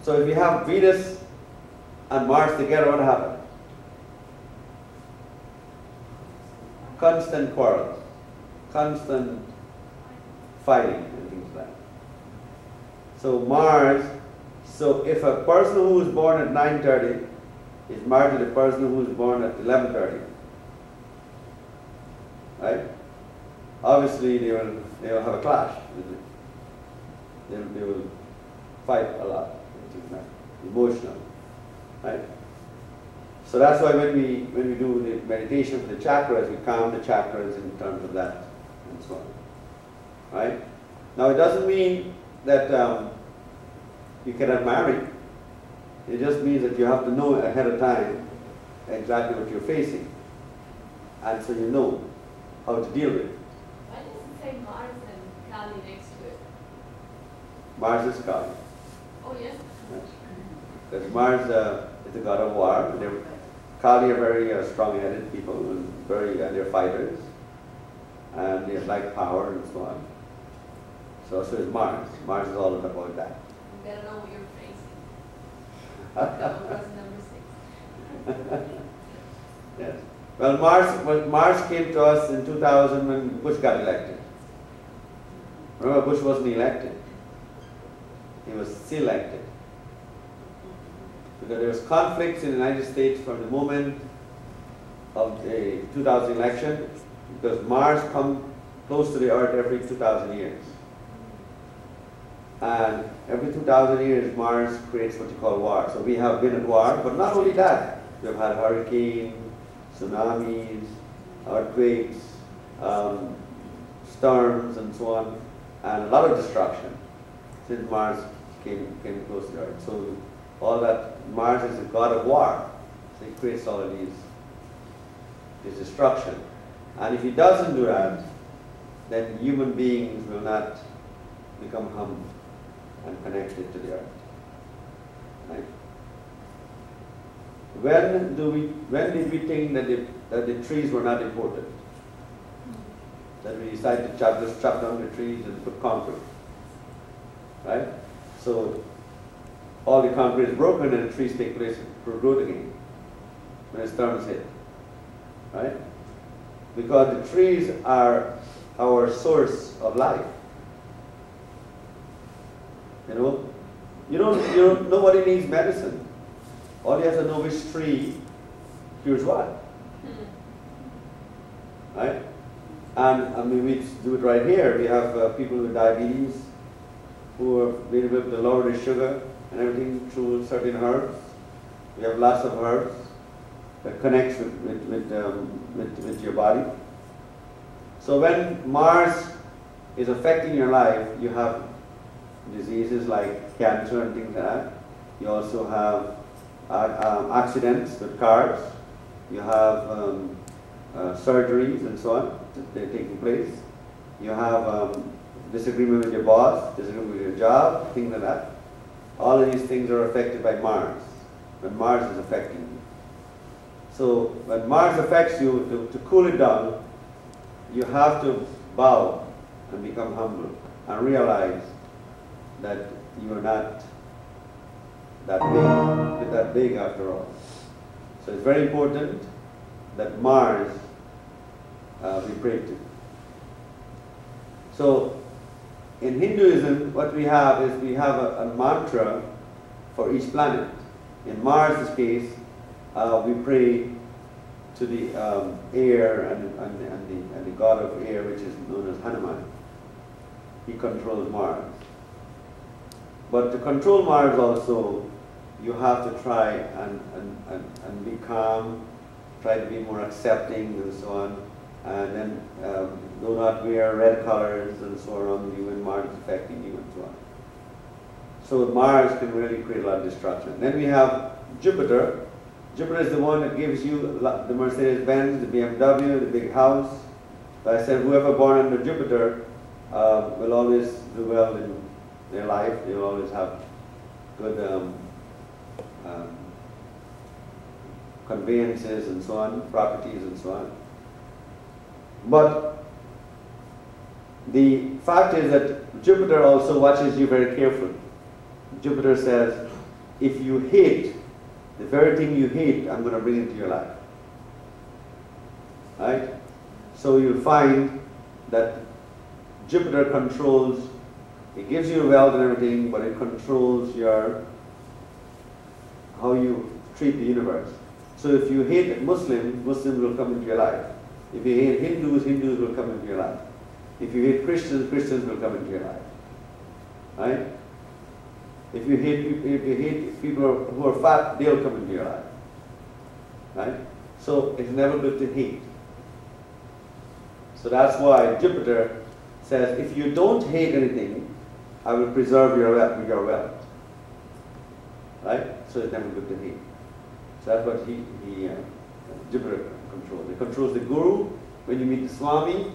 So if you have Venus and Mars together, what happens? Constant quarrels, constant fighting and things like that. So Mars, so if a person who is born at 9:30 is married to a person who is born at 11:30, right? Obviously they will have a clash. They will fight a lot, emotional, right? So that's why when we do the meditation for the chakras, we calm the chakras in terms of that and so on, right? Now it doesn't mean that you cannot marry. It just means that you have to know ahead of time exactly what you're facing, and so you know how to deal with it. Why does it say Mars and Kali next to it? Mars is Kali. Oh, yes? Because Mars is the god of war. Kali are very strong-headed people, and they're fighters, and they like power and so on. So is Mars. Mars is all about that. You better know what you're facing. That was number 6. Yes. Well, Mars came to us in 2000 when Bush got elected. Remember, Bush wasn't elected. He was selected. Because there was conflicts in the United States from the moment of the 2000 election, because Mars comes close to the Earth every 2,000 years. And every 2,000 years, Mars creates what you call war. So we have been at war, but not only that. We've had hurricanes, tsunamis, earthquakes, storms, and so on, and a lot of destruction since Mars came close to the Earth. So all that, Mars is a god of war. So he creates all of this destruction. And if he doesn't do that, then human beings will not become humble and connected to the Earth. Right? When did we think that the trees were not important? That we decided to just chop down the trees and put concrete. Right? So all the concrete is broken and the trees take place for growth again when the storms hit. Right? Because the trees are our source of life. You know, nobody needs medicine. All you have to know which tree cures what. Right? And I mean, we do it right here. We have people with diabetes who are being able to lower the sugar and everything through certain herbs. We have lots of herbs that connects with your body. So when Mars is affecting your life, you have diseases like cancer and things like that. You also have accidents with cars. You have surgeries and so on. They're taking place. You have disagreement with your boss, disagreement with your job, things like that. All of these things are affected by Mars, when Mars is affecting you. So when Mars affects you, to cool it down, you have to bow and become humble and realize that you are not that big after all. So it's very important that Mars we pray to. So in Hinduism, what we have is we have a mantra for each planet. In Mars' case, we pray to the air and the god of air, which is known as Hanuman. He controls Mars. But to control Mars also, you have to try and be calm, try to be more accepting and so on, and then do not wear red colors and so on you when Mars is affecting you and so on. So Mars can really create a lot of destruction. Then we have Jupiter. Jupiter is the one that gives you the Mercedes-Benz, the BMW, the big house. But I said whoever born under Jupiter will always do well in their life. They will always have good conveyances and so on, properties and so on. But the fact is that Jupiter also watches you very carefully. Jupiter says, if you hate, the very thing you hate, I'm going to bring into your life. Right? So you'll find that Jupiter controls, it gives you wealth and everything, but it controls how you treat the universe. So if you hate Muslims, Muslims will come into your life. If you hate Hindus, Hindus will come into your life. If you hate Christians, Christians will come into your life. Right? If you hate people who are fat, they'll come into your life. Right? So it's never good to hate. So that's why Jupiter says, if you don't hate anything, I will preserve your wealth. Right? So it's never good to hate. So that's what Jupiter controls. It controls the guru. When you meet the Swami,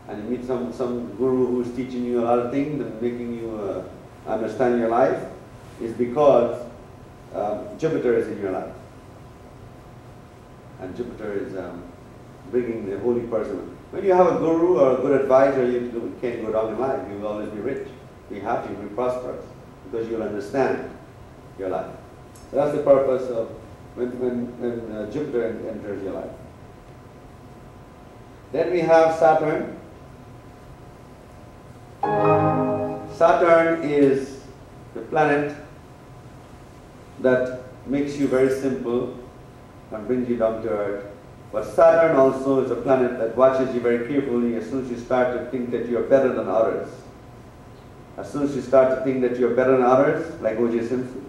and you meet some guru who's teaching you a lot of things and making you understand your life, is because Jupiter is in your life. And Jupiter is bringing the holy person. When you have a guru or a good advisor, you can't go down in life. You will always be rich, be happy, be prosperous, because you'll understand your life. So that's the purpose of when Jupiter enters your life. Then we have Saturn. Saturn is the planet that makes you very simple and brings you down to earth. But Saturn also is a planet that watches you very carefully as soon as you start to think that you are better than others. As soon as you start to think that you are better than others, like O.J. Simpson,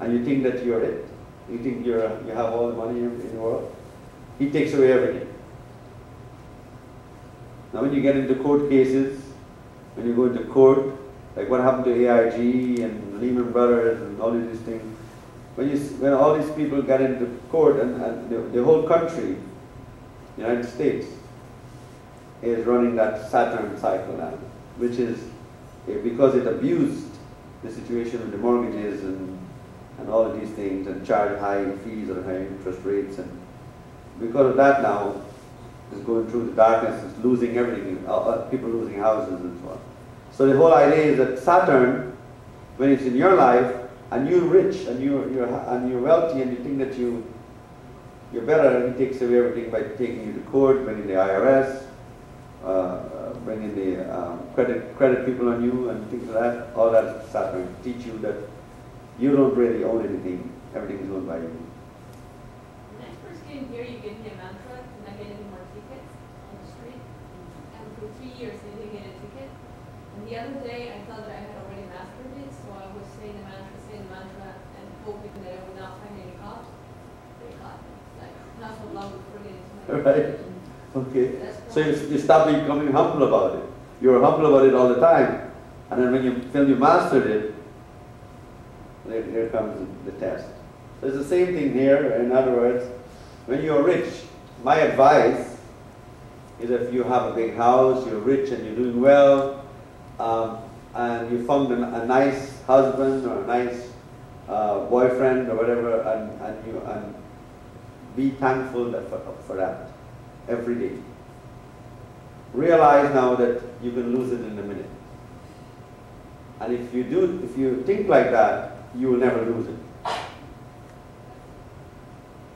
and you think that you're it, you think you have all the money in the world, he takes away everything. Now when you get into court cases, when you go into court, like what happened to AIG and Lehman Brothers and all of these things, when all these people got into court and the whole country, United States, is running that Saturn cycle now, which is because it abused the situation with the mortgages and all of these things and charged high fees or high interest rates, and because of that now is going through the darkness, is losing everything, people losing houses and so on. So the whole idea is that Saturn, when it's in your life and you're rich and you're wealthy and you think that you're better, and he takes away everything by taking you to court, bringing the IRS, bringing the credit people on you and things like that. All that Saturn teach you that you don't really own anything. Everything is owned by you. When I first came here, you gave me a mantra to not get any more tickets on the street. And for 3 years, I didn't get a ticket. And the other day, I thought that I had already mastered it, so I was saying the mantra, and hoping that I would not find any cops. They caught me. Like, not so long before getting to my Right. Okay. So you stop becoming humble about it. You're humble about it all the time. And then when you feel you mastered it, here comes the test. So it's the same thing here. In other words, when you're rich, my advice is if you have a big house, you're rich and you're doing well, and you found a nice husband or a nice boyfriend or whatever, and be thankful for that every day. Realize now that you can lose it in a minute. And if you think like that, you will never lose it.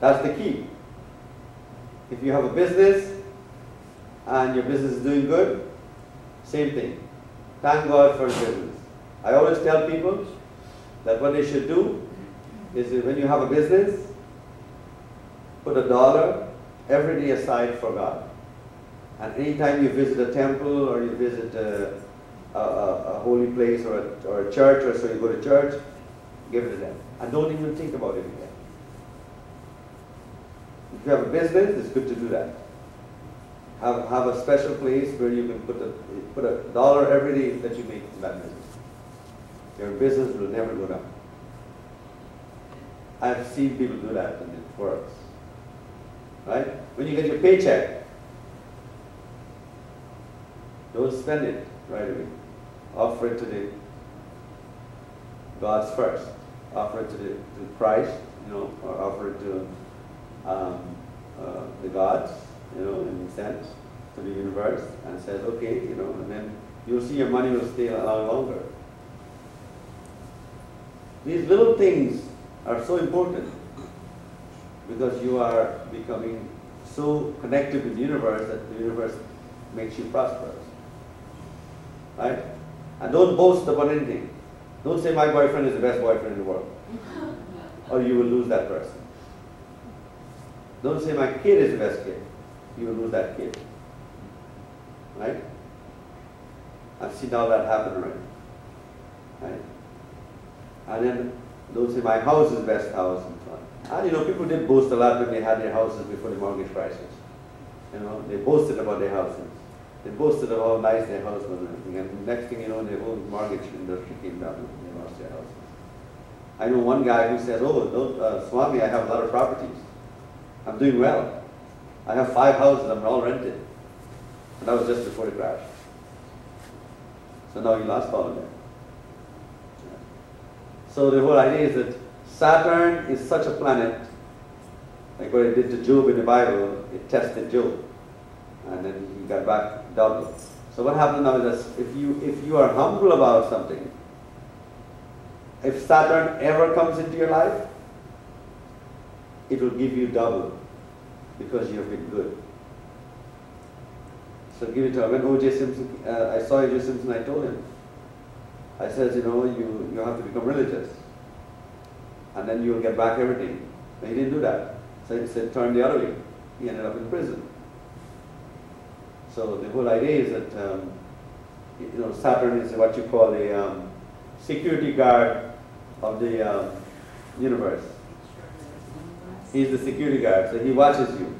That's the key. If you have a business and your business is doing good, same thing. Thank God for business. I always tell people that what they should do is that when you have a business, put $1 every day aside for God. And anytime you visit a temple or you visit a holy place or a church, or so you go to church, give it to them. And don't even think about it again. If you have a business, it's good to do that. Have a special place where you can put $1 every day that you make in that business. Your business will never go down. I've seen people do that and it works. Right? When you get your paycheck, don't spend it right away. Offer it to God's first. Offer it to Christ, or offer it to the gods, in a sense, to the universe, and says, okay, and then you'll see your money will stay a lot longer. These little things are so important because you are becoming so connected with the universe that the universe makes you prosperous. Right? And don't boast about anything. Don't say my boyfriend is the best boyfriend in the world. Or you will lose that person. Don't say my kid is the best kid. You will lose that kid. Right? I've seen all that happen already. Right? And then don't say my house is the best house and so on. And you know, people did boast a lot when they had their houses before the mortgage crisis. You know, they boasted about their houses. They boasted about how nice their house was and everything. And next thing you know, the whole mortgage industry came down and they lost their houses. I know one guy who says, oh, Swami, I have a lot of properties. I'm doing well. I have 5 houses, I'm all rented. And that was just before the crash. So now he lost all of them. So the whole idea is that Saturn is such a planet, like what it did to Job in the Bible, it tested Job. And then he got back double. So what happens now is that if you are humble about something, if Saturn ever comes into your life, it will give you double because you have been good. So give it to him. When O.J. Simpson, I saw O.J. Simpson, I told him, I said, you know, you have to become religious. And then you will get back everything. But he didn't do that. So he said, turn the other way. He ended up in prison. So the whole idea is that, you know, Saturn is what you call the security guard of the universe. He's the security guard, so he watches you,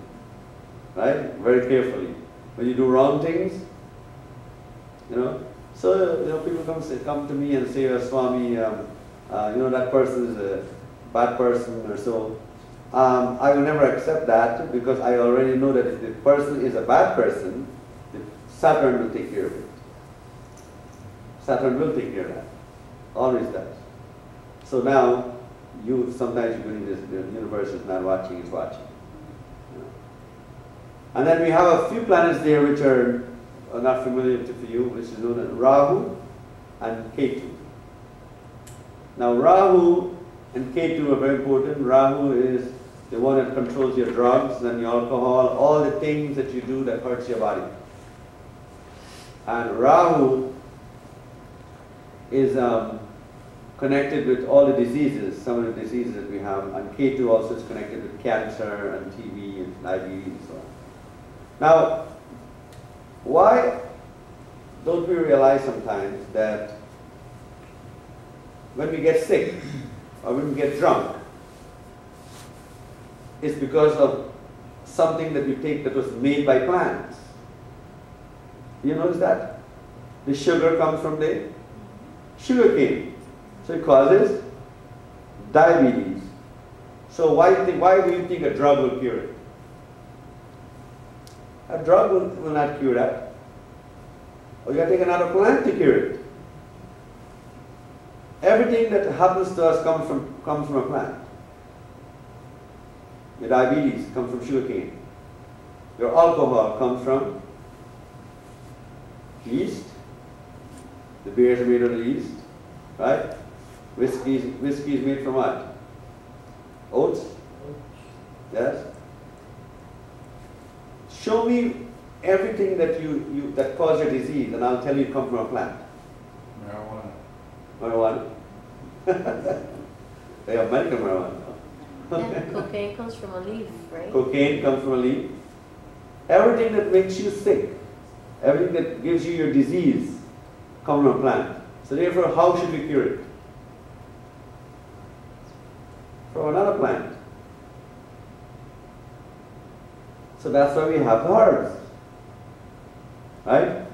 right? Very carefully. When you do wrong things, you know. So, you know, people come to me and say, Swami, you know, that person is a bad person or so. I will never accept that because I already know that if the person is a bad person, Saturn will take care of it. Saturn will take care of that. Always does. So now, sometimes you believe this, the universe is not watching, it's watching. You know. And then we have a few planets there which are not familiar to you, which is known as Rahu and Ketu. Now Rahu and Ketu are very important. Rahu is the one that controls your drugs and your alcohol, all the things that you do that hurts your body. And Rahu is connected with all the diseases, some of the diseases that we have, and Ketu also is connected with cancer and TB and diabetes and so on. Now, why don't we realize sometimes that when we get sick or when we get drunk, it's because of something that we take that was made by plants? You notice that? The sugar comes from the sugar cane. So it causes diabetes. So why do you think a drug will cure it? A drug will not cure that. Or you have to take another plant to cure it. Everything that happens to us comes from a plant. Your diabetes comes from sugarcane. Your alcohol comes from yeast. The beers are made of the yeast, right? Whiskey is made from what? Oats? Yes? Show me everything that that causes your disease, and I'll tell you it comes from a plant. Marijuana. They have medical marijuana. And cocaine comes from a leaf, right? Cocaine comes from a leaf. Everything that makes you sick, everything that gives you your disease, comes from a plant. So therefore, how should we cure it? From another plant. So that's why we have the herbs. Right?